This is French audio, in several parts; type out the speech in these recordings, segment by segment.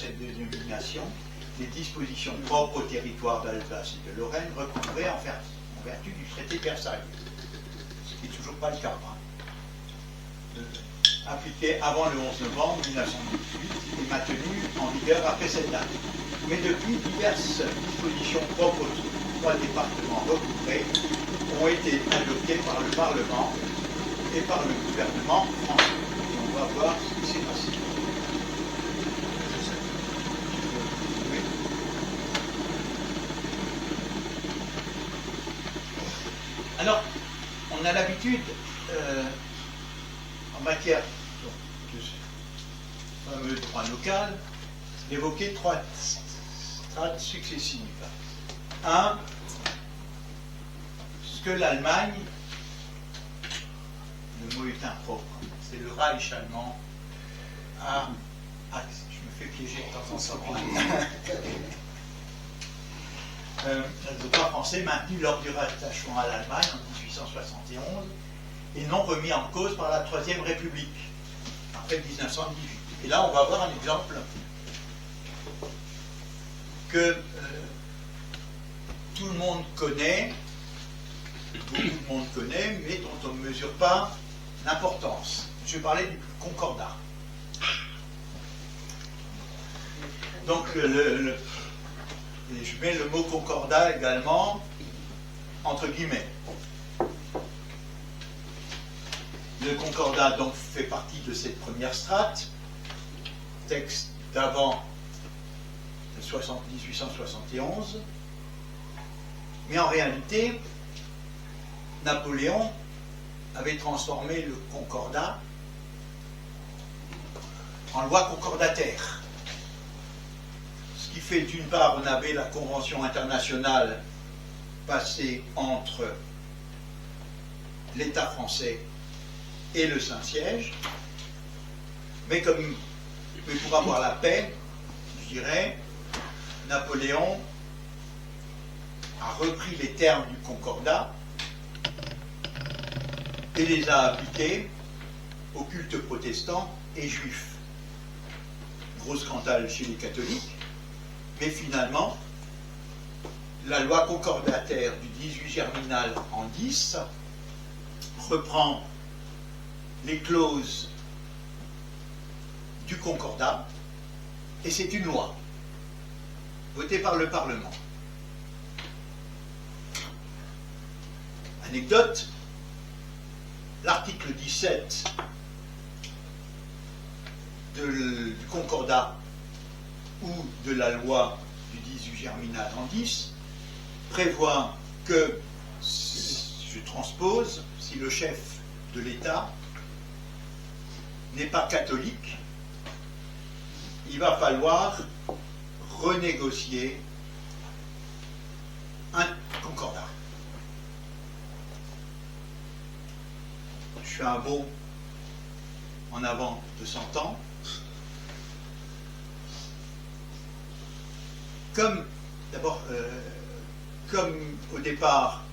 cette dénomination les dispositions propres au territoire d'Alsace et de Lorraine recouvrées en vertu du traité de Versailles, ce qui n'est toujours pas le cas. Appliqué avant le 11 novembre 1918 et maintenu en vigueur après cette date. Mais depuis, diverses dispositions propres aux trois départements recouvrés ont été adoptées par le Parlement et par le gouvernement français. Et on va voir ce qui s'est passé. Oui. Alors, on a l'habitude, en matière de ce fameux droit local, d'évoquer trois strates successives. Un, ce que l'Allemagne, le mot est impropre, c'est le Reich allemand, je me fais piéger de temps en temps. Le droit français maintenu lors du rattachement à l'Allemagne en 1871 et non remis en cause par la Troisième République après 1918. Et là, on va voir un exemple que tout le monde connaît, beaucoup de monde connaît, mais dont on ne mesure pas l'importance. Je vais parler du concordat. Donc, je mets le mot concordat également entre guillemets. Le concordat donc fait partie de cette première strate, texte d'avant 1871, mais en réalité, Napoléon avait transformé le concordat en loi concordataire. Ce qui fait, d'une part, on avait la Convention internationale passée entre l'État français et le Saint-Siège, mais pour avoir la paix, je dirais, Napoléon a repris les termes du concordat et les a appliqués aux cultes protestants et juifs. Gros scandale chez les catholiques, mais finalement, la loi concordataire du 18 Germinal en 10 reprend les clauses du concordat et c'est une loi votée par le Parlement. Anecdote, l'article 17 du concordat ou de la loi du 18 Germinal en 10 prévoit que, je transpose, si le chef de l'État n'est pas catholique, il va falloir renégocier un concordat. Je fais un bond en avant de 100 ans. D'abord, comme au départ,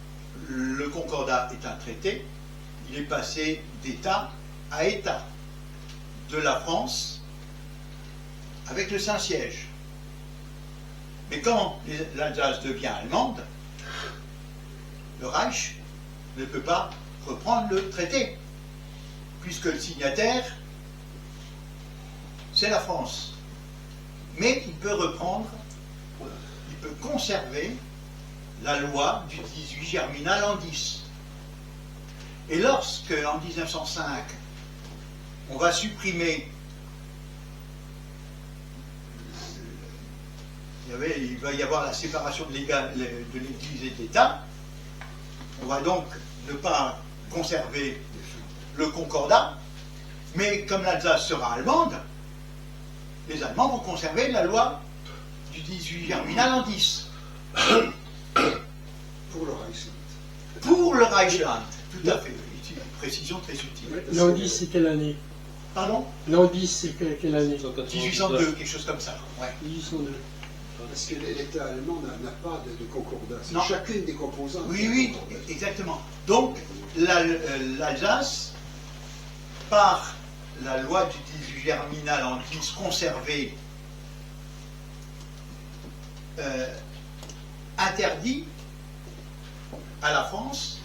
le concordat est un traité, il est passé d'État à État de la France avec le Saint-Siège. Mais quand l'Alsace devient allemande, le Reich ne peut pas reprendre le traité, puisque le signataire, c'est la France. Mais il peut conserver la loi du 18 Germinal en 10. Et lorsque, en 1905, on va supprimer, il va y avoir la séparation de l'Église et de l'État, on va donc ne pas conserver le concordat, mais comme l'Alsace sera allemande, les Allemands vont conserver la loi du 18 Germinal en 10. Pour le Reichsland. Pour le Reichsland, tout à fait. Une précision très utile. L'an 10, c'est quelle année? Pardon? L'an 10, c'est quelle année? 1802, quelque chose comme ça. Ouais. 1802. Parce que l'État allemand n'a pas de concordat. Non. C'est chacune des composantes. Oui, exactement. Donc, l'Alsace, par la loi du 18 Germinal en 10 conservée interdit à la France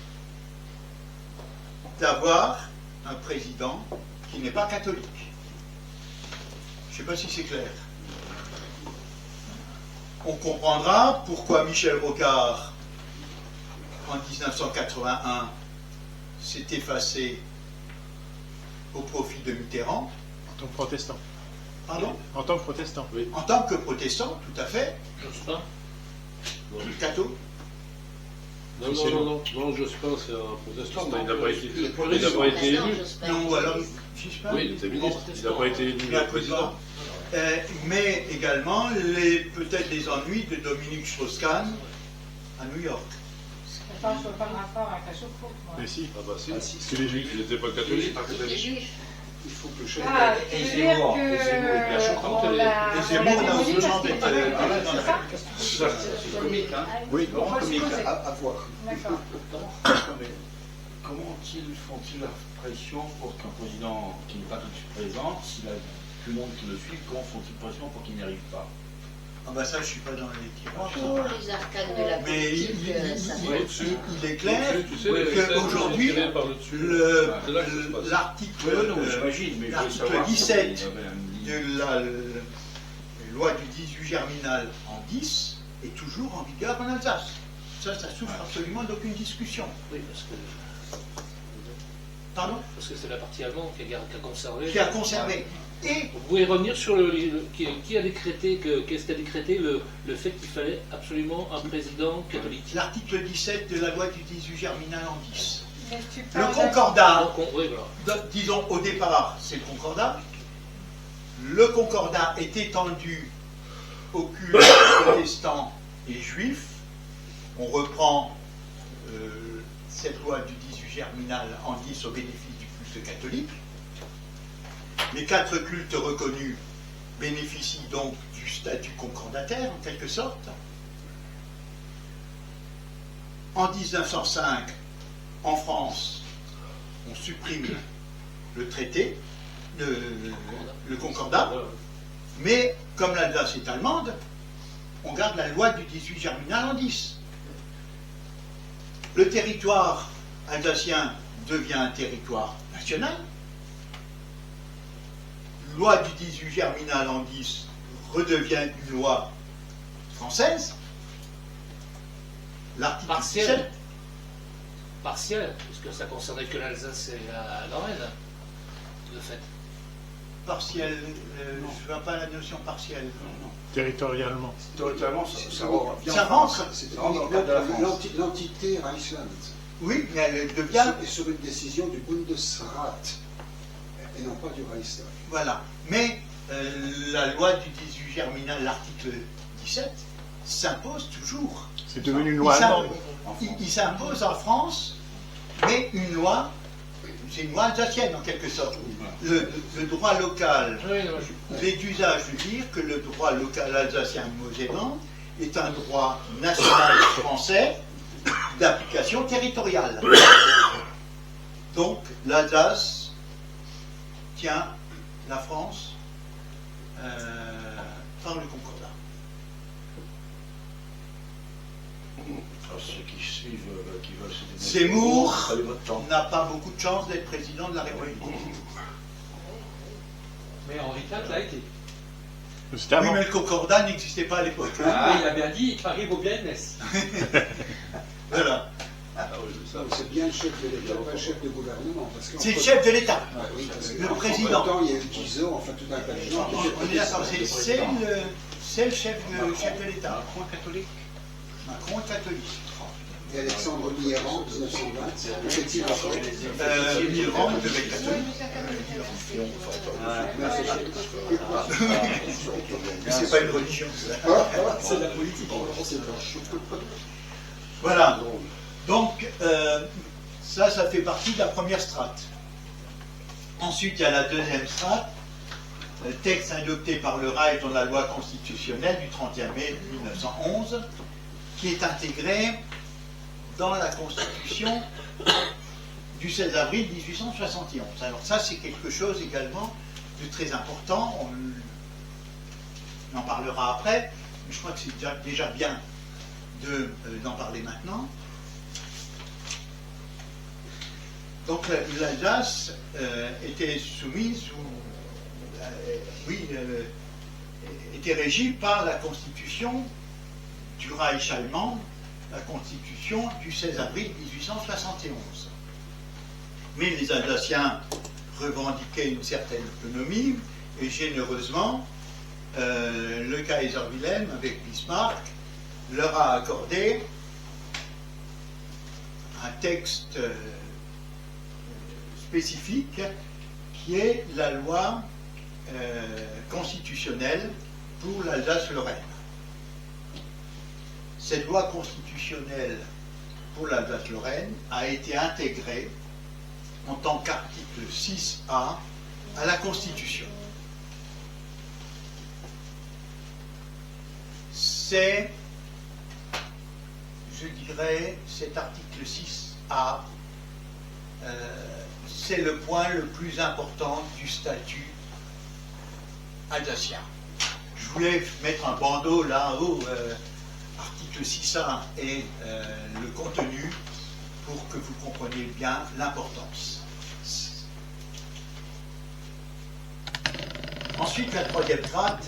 d'avoir un président qui n'est pas catholique. Je ne sais pas si c'est clair. On comprendra pourquoi Michel Rocard, en 1981, s'est effacé au profit de Mitterrand. En tant que protestant. Pardon? En tant que protestant. Oui. En tant que protestant, tout à fait. Jospin. Catho. Non, C'est non, non, non, non, Jospin, c'est un protestant, mais il n'a pas été élu. pour Il n'a pas été élu. Non, ou alors, Jospin. Oui, il était ministre. Il n'a pas été élu Il a président. mais également peut-être les ennuis de Dominique Strauss-Kahn à New York. Attends, je ne vois pas le rapport avec la choucroute, moi. Mais si. Ah bah si. Ah, si, Parce que les juifs. Il n'était pas catholique. Les juifs. Il faut que le chef. Ah, Et tu veux Zemmour, dire et Zemmour, il a chanté en que télé. Et Zemmour n'a aucune chance d'être c'est ça? C'est comique, hein. Oui. Vraiment comique. À voir. D'accord. Comment font-ils la pression pour qu'un président qui n'est pas tout de suite présent, s'il a tout le monde qui le suit, comment font-ils pression pour qu'il n'y arrive pas? Ah bah ça, je ne suis pas dans les tirages. Tous les arcanes de la Mais politique, ça il est clair Tu sais, qu'aujourd'hui, tiré par le dessus. le- C'est là que ça se passe. l'article Oui, non, j'imagine, mais je veux l'article savoir 17 s'il y avait un- de la loi du 18 germinal en 10 est toujours en vigueur en Alsace. Ça souffre absolument d'aucune discussion. Oui, Pardon? parce que c'est la partie allemande qui a conservé. Qui a conservé. Et Vous pouvez revenir sur qui a décrété, qu'est-ce qu'a décrété le fait qu'il fallait absolument un président catholique. l'article 17 de la loi du 18 germinal en 10. Mais tu Le parles concordat, Oui, voilà. disons au départ, c'est le concordat. Le concordat est étendu aux cultes protestants et juifs. On reprend cette loi du 18 germinal en 10 au bénéfice du culte catholique. Les 4 cultes reconnus bénéficient donc du statut concordataire, en quelque sorte. En 1905, en France, on supprime le traité, le concordat, mais comme l'Alsace est allemande, on garde la loi du 18 germinal en 10. Le territoire alsacien devient un territoire national. Loi du 18 germinal en 10 redevient une loi française. L'article Partielle. 17, Partiel, puisque ça concernait que l'Alsace et la Lorraine, de fait. partiel, je ne vois pas la notion partielle. Territorialement. Territorialement, ça revient Ça en France. rentre. C'est Ça rentre dans le cadre de la France. l'entité Reichsland. Oui, mais elle devient. Et sur une décision du Bundesrat, et non pas du Reichstag. Voilà. Mais la loi du 18 germinal, l'article 17, s'impose toujours. C'est devenu une loi Il allemande. il s'impose en France, mais une loi, c'est une loi alsacienne en quelque sorte. Le droit local, Oui, non, il est d'usage de dire que le droit local alsacien mosellan est un droit national français d'application territoriale. Donc l'Alsace tient la France par le concordat. Ceux qui suivent, qui veulent se Zemmour prenez votre temps. n'a pas beaucoup de chance d'être président de la République. Mais Henri IV l'a été. C'était Oui, avant. mais le concordat n'existait pas à l'époque. Ah, il a bien dit, Paris vaut bien une messe. Voilà. Ah oui, c'est ça. C'est bien le chef de l'État, pas le chef de gouvernement. parce qu'entre- C'est le chef de l'État. Ah oui, parce que Le entre- président. entre-temps, il y a eu Guizot, enfin tout un tas de gens. qui étaient On est d'accord, présidents. c'est le chef de l'État. Macron catholique. Macron est catholique. Et Alexandre Mitterrand, 1920, était-il encore Mitterrand devait être catholique. Mais c'est pas une religion, ça. C'est la politique. Voilà. Donc, ça fait partie de la première strate. Ensuite, il y a la deuxième strate, texte adopté par le Reich dans la loi constitutionnelle du 31 mai 1911, qui est intégré dans la Constitution du 16 avril 1871. Alors ça, c'est quelque chose également de très important, on en parlera après, je crois que c'est déjà bien d'en parler maintenant. Donc l'Alsace était soumise, était régie par la constitution du Reich allemand, la constitution du 16 avril 1871. Mais les Alsaciens revendiquaient une certaine autonomie et généreusement, le Kaiser Wilhelm, avec Bismarck, leur a accordé un texte spécifique qui est la loi constitutionnelle pour l'Alsace-Lorraine. Cette loi constitutionnelle pour l'Alsace-Lorraine a été intégrée en tant qu'article 6A à la Constitution. C'est, je dirais, cet article 6A, c'est le point le plus important du statut alsacien. Je voulais mettre un bandeau là-haut, article 6A et le contenu, pour que vous compreniez bien l'importance. Ensuite, la troisième strate,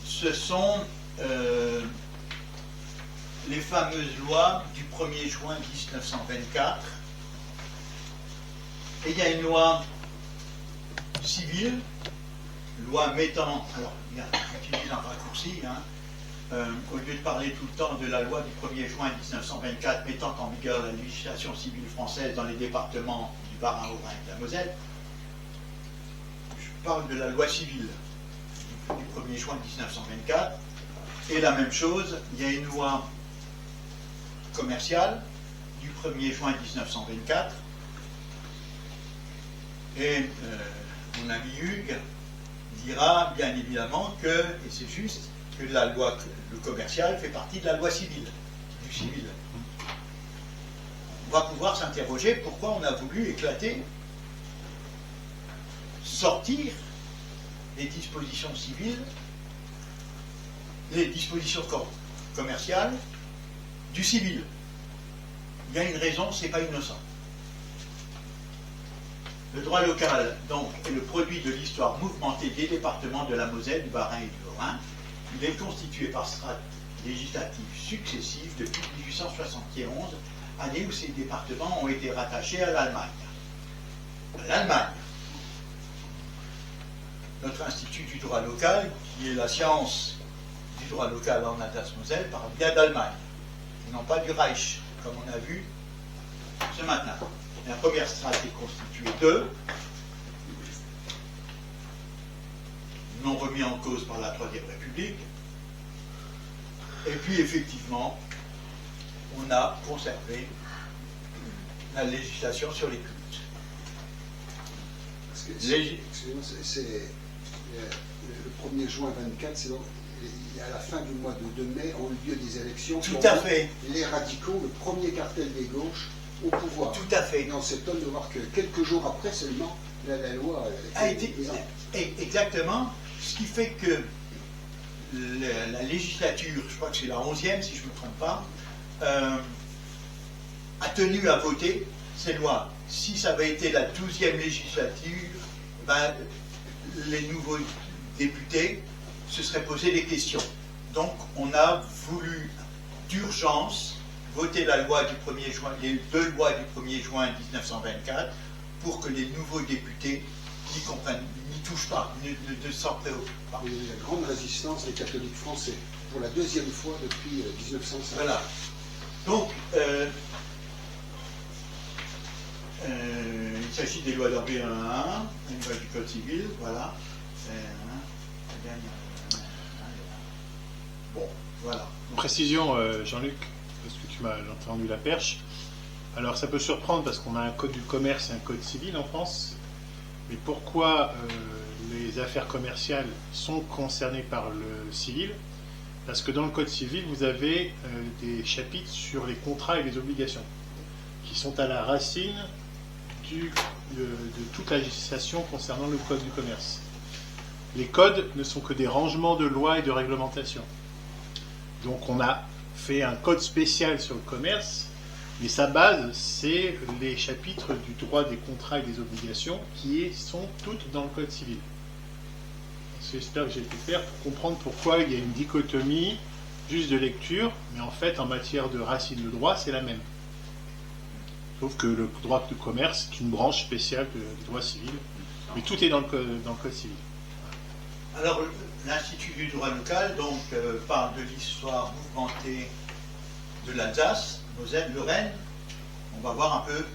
ce sont les fameuses lois du 1er juin 1924. Et il y a une loi civile, loi mettant, alors j'utilise un raccourci, au lieu de parler tout le temps de la loi du 1er juin 1924 mettant en vigueur la législation civile française dans les départements du Bas-Rhin, Haut-Rhin et de la Moselle, je parle de la loi civile du 1er juin 1924, et la même chose, il y a une loi commerciale du 1er juin 1924, et mon ami Hugues dira bien évidemment que, et c'est juste, que la loi le commercial fait partie de la loi civile, du civil. On va pouvoir s'interroger pourquoi on a voulu éclater, sortir les dispositions civiles, les dispositions commerciales du civil. Il y a une raison, c'est pas innocent. Le droit local, donc, est le produit de l'histoire mouvementée des départements de la Moselle, du Bas-Rhin et du Haut-Rhin. Il est constitué par strates législatives successives depuis 1871, année où ces départements ont été rattachés à l'Allemagne. L'Allemagne, notre institut du droit local, qui est la science du droit local en Alsace-Moselle, parle bien d'Allemagne, et non pas du Reich, comme on a vu ce matin. La première strate est constituée de, non remis en cause par la Troisième République, et puis effectivement, on a conservé la législation sur les cultes. Excusez-moi, c'est le 1er juin 24, c'est donc à la fin du mois de mai ont eu lieu des élections. Tout à fait. Les radicaux, le premier cartel des gauches, au pouvoir. Tout à fait. Et on s'étonne de voir que quelques jours après seulement, la loi a été exactement, ce qui fait que la législature, je crois que c'est la 11e si je ne me trompe pas, a tenu à voter ces lois. Si ça avait été la 12e législature, ben, les nouveaux députés se seraient posé des questions. Donc on a voulu d'urgence voter la loi du 1er juin, les deux lois du 1er juin 1924 pour que les nouveaux députés n'y comprennent, n'y touchent pas, ne s'en préoccupent pas. Il y a eu la grande résistance des catholiques français pour la deuxième fois depuis 1905. Voilà. Donc, il s'agit des lois d'Henri 1, une loi du Code civil, voilà. Bon, voilà. Précision, Jean-Luc, parce que tu m'as entendu la perche. Alors ça peut surprendre parce qu'on a un code du commerce et un code civil en France, mais pourquoi les affaires commerciales sont concernées par le civil? Parce que dans le code civil, vous avez des chapitres sur les contrats et les obligations, qui sont à la racine de toute la législation concernant le code du commerce. Les codes ne sont que des rangements de lois et de réglementations. Donc on a fait un code spécial sur le commerce, mais sa base, c'est les chapitres du droit des contrats et des obligations qui sont toutes dans le code civil. J'espère que j'ai pu faire pour comprendre pourquoi il y a une dichotomie juste de lecture, mais en fait en matière de racine de droit, c'est la même. Sauf que le droit du commerce est une branche spéciale du droit civil, mais tout est dans le code civil. Alors, l'Institut du droit local donc, parle de l'histoire mouvementée de l'Alsace, Moselle, Lorraine. On va voir un peu,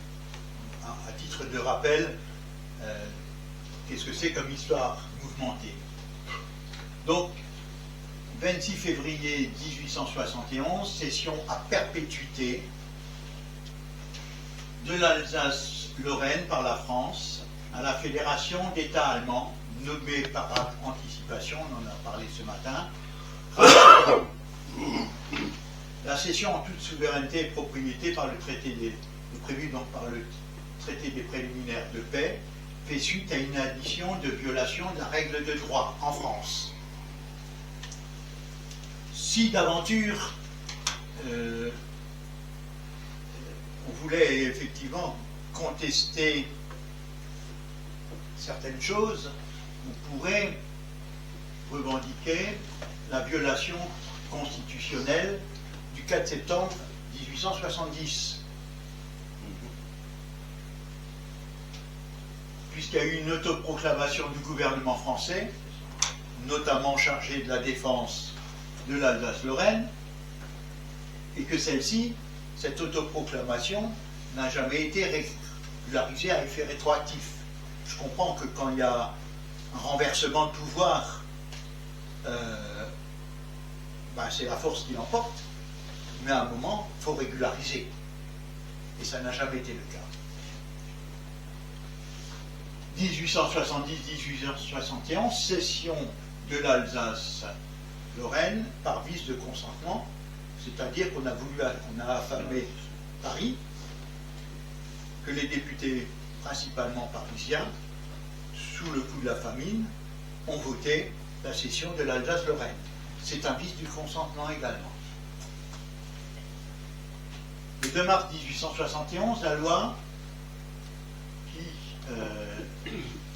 à titre de rappel, qu'est-ce que c'est comme histoire mouvementée. Donc, 26 février 1871, cession à perpétuité de l'Alsace-Lorraine par la France à la Fédération d'États allemands, nommée par anticipation, on en a parlé ce matin. La cession en toute souveraineté et propriété par le traité prévu donc par le traité des préliminaires de paix fait suite à une addition de violation de la règle de droit en France. Si d'aventure on voulait effectivement contester certaines choses, on pourrait revendiquer la violation constitutionnelle du 4 septembre 1870. Puisqu'il y a eu une autoproclamation du gouvernement français, notamment chargé de la défense de l'Alsace-Lorraine, et que celle-ci, cette autoproclamation, n'a jamais été régularisée à effet rétroactif. Je comprends que quand il y a un renversement de pouvoir, c'est la force qui l'emporte, mais à un moment, il faut régulariser. Et ça n'a jamais été le cas. 1870-1871, cession de l'Alsace-Lorraine par vice de consentement, c'est-à-dire qu'on a affamé Paris, que les députés, principalement parisiens, sous le coup de la famine, ont voté la cession de l'Alsace-Lorraine. C'est un vice du consentement également. Le 2 mars 1871, la loi qui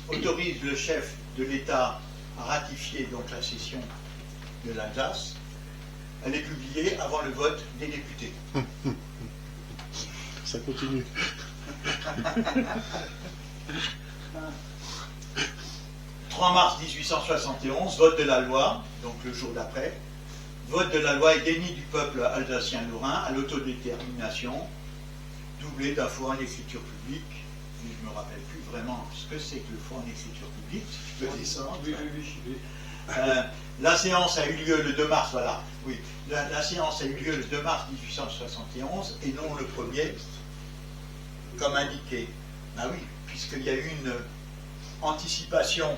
autorise le chef de l'État à ratifier donc la cession de l'Alsace, elle est publiée avant le vote des députés. Ça continue. 3 mars 1871, vote de la loi, donc le jour d'après, vote de la loi et déni du peuple alsacien-lorrain à l'autodétermination, doublé d'un faux en écriture publique. Je ne me rappelle plus vraiment ce que c'est que le faux en écriture publique, si je peux descendre. La séance a eu lieu le 2 mars, voilà. Oui, la séance a eu lieu le 2 mars 1871 et non le 1er, comme indiqué. Ah oui, puisqu'il y a eu une anticipation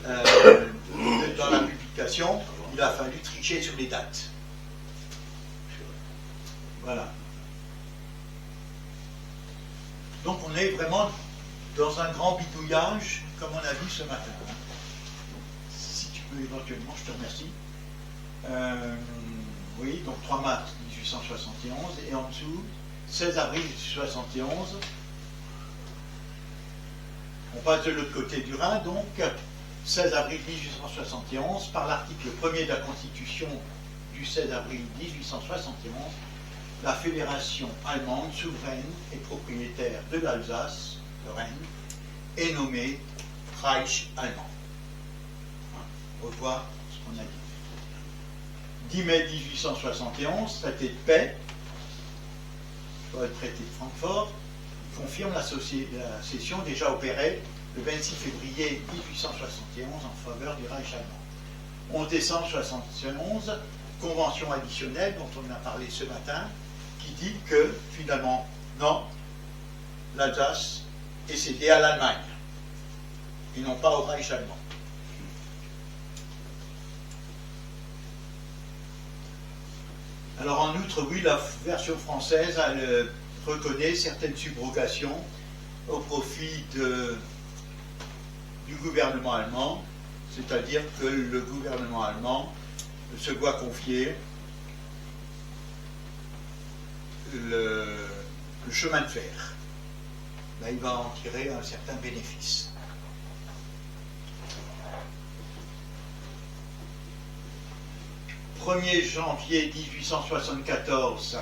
dans la publication, il a fallu tricher sur les dates. Voilà. Donc on est vraiment dans un grand bidouillage, comme on a vu ce matin. Si tu peux éventuellement, je te remercie. Oui, donc 3 mars 1871, et en dessous, 16 avril 1871. On passe de l'autre côté du Rhin, donc 16 avril 1871, par l'article 1er de la Constitution du 16 avril 1871, la Fédération allemande souveraine et propriétaire de l'Alsace, Lorraine, est nommée Reich allemand. On revoit ce qu'on a dit. 10 mai 1871, traité de paix, le traité de Francfort, confirme la cession déjà opérée le 26 février 1871 en faveur du Reich allemand. 11 décembre 1971, convention additionnelle dont on a parlé ce matin, qui dit que finalement, non, l'Alsace est cédée à l'Allemagne et non pas au Reich allemand. Alors en outre, oui, la version française elle, reconnaît certaines subrogations au profit du gouvernement allemand, c'est-à-dire que le gouvernement allemand se voit confier le chemin de fer. Ben, il va en tirer un certain bénéfice. « 1er janvier 1874,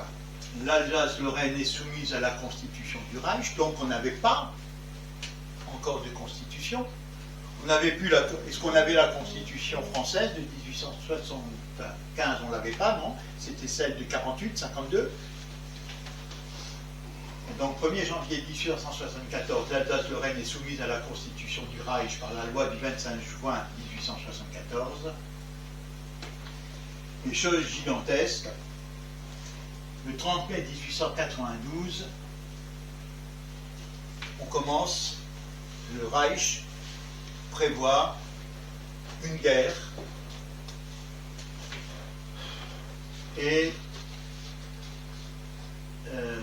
l'Alsace-Lorraine est soumise à la Constitution du Reich, donc on n'avait pas encore de Constitution. On n'avait plus la... Est-ce qu'on avait la Constitution française de 1875? On ne l'avait pas, non? C'était celle de 48, 52. Donc, 1er janvier 1874, l'Alsace-Lorraine est soumise à la Constitution du Reich par la loi du 25 juin 1874. Des choses gigantesques. Le 30 mai 1892, on commence, le Reich prévoit une guerre et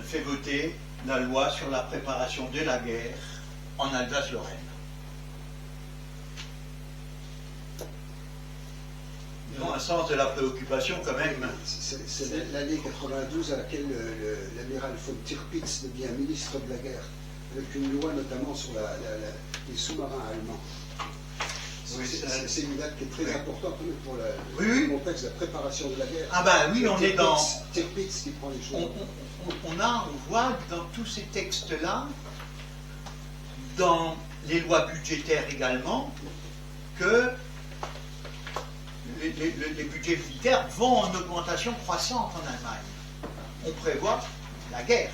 fait voter la loi sur la préparation de la guerre en Alsace-Lorraine. Ils ont un sens de la préoccupation quand même. C'est l'année 92 à laquelle l'amiral von Tirpitz devient ministre de la guerre, avec une loi notamment sur les sous-marins allemands. Oui, c'est une date qui est très importante pour le contexte de la préparation de la guerre. Ah ben oui, on est dans... Tirpitz qui prend les choses. On voit dans tous ces textes-là, dans les lois budgétaires également, que les budgets militaires vont en augmentation croissante en Allemagne. On prévoit la guerre.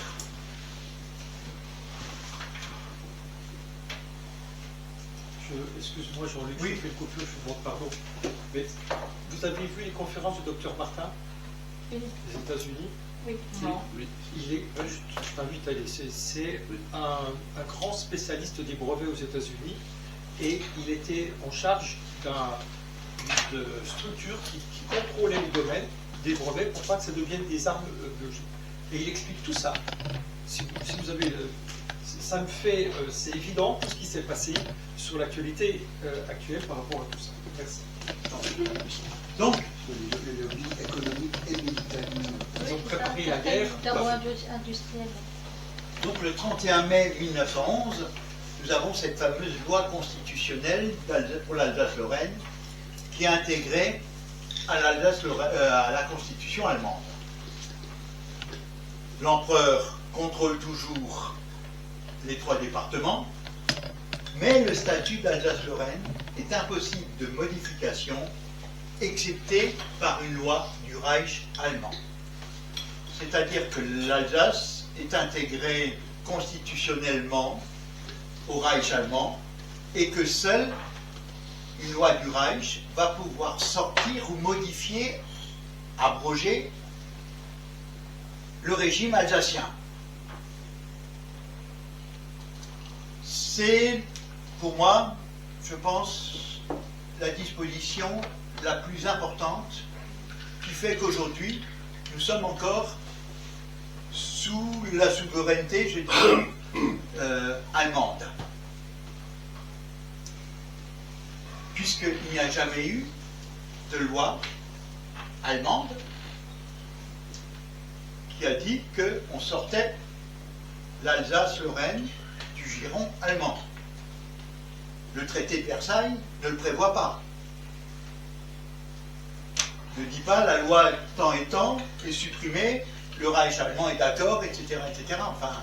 Excuse-moi, Jean-Luc, oui. Je fais une coupure, je vous demande pardon. Mais vous avez vu les conférences du docteur Martin Oui. des États-Unis? Oui. Non. Oui. Il est, je t'invite à aller, c'est un grand spécialiste des brevets aux États-Unis et il était en charge d'une structure qui contrôlait les domaines des brevets pour pas que ça devienne des armes biologiques. Et il explique tout ça. Si vous avez... ça me fait... c'est évident tout ce qui s'est passé sur l'actualité actuelle par rapport à tout ça. Merci. Donc, le lobby économique et militaire. Ils ont préparé la guerre. Industriel. donc le 31 mai 1911, nous avons cette fameuse loi constitutionnelle pour l'Alsace-Lorraine qui est intégrée à la Constitution allemande. L'empereur contrôle toujours les 3 départements, mais le statut d'Alsace-Lorraine est impossible de modification, excepté par une loi du Reich allemand. C'est-à-dire que l'Alsace est intégrée constitutionnellement au Reich allemand et que seule une loi du Reich va pouvoir sortir ou modifier, abroger le régime alsacien. C'est, pour moi, je pense, la disposition la plus importante qui fait qu'aujourd'hui, nous sommes encore sous la souveraineté, je dirais, allemande. Puisqu'il n'y a jamais eu de loi allemande qui a dit qu'on sortait l'Alsace-Lorraine du giron allemand. Le traité de Versailles ne le prévoit pas. Ne dit pas la loi tant et tant est supprimée, le Reich allemand est d'accord, etc., etc. Enfin,